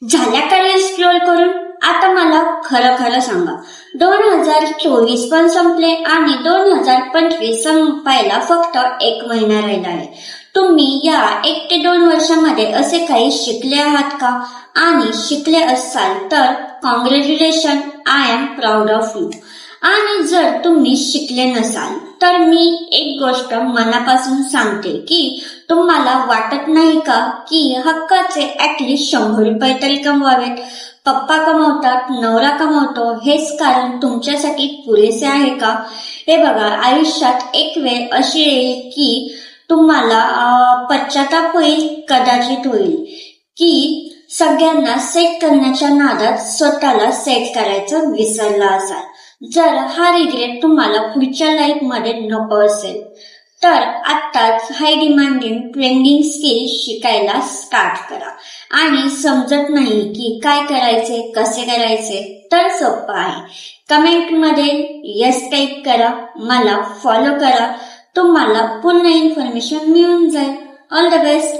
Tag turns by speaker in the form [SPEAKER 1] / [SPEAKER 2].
[SPEAKER 1] झाल्या का reel scroll करून? आता मला खरं खरं सांगा, 2024 पण संपले आणि 2025 संपायला फक्त 1 महिना राहिला आहे. तुम्ही या 1 ते 2 वर्षामध्ये असे काही शिकले आहात का? आणि शिकले असाल तर congratulation, I am proud of you. आणि जर तुम्ही शिकले नसाल तर मी एक गोष्ट मनापासून सांगते की तुम्हाला वाटत नाही का की हक्काचे ऍटलिस्ट 100 रुपये तरी कमवावेत. पप्पा कमवतात, नवरा कमवतो, हेच कारण तुमच्यासाठी पुरेसे आहे का? हे बघा, आयुष्यात एक वेळ अशी येईल की तुम्हाला पश्चाताप होईल, कदाचित होईल, की सगळ्यांना सेट करण्याच्या नादात स्वतःला सेट करायचं विसरला असाल. जर हा रिग्रेट तुम्हाला पुढच्या लाईफ मध्ये नको असेल तर आत्ताच हाय डिमांडिंग ट्रेंडिंग स्किल शिकायला स्टार्ट करा. आणि समजत नाही की काय करायचे, कसे करायचे, तर सोपं आहे. कमेंट मध्ये येस टाईप करा, मला फॉलो करा, तुम्हाला पुन्हा इन्फॉर्मेशन मिळून जाईल. All the best.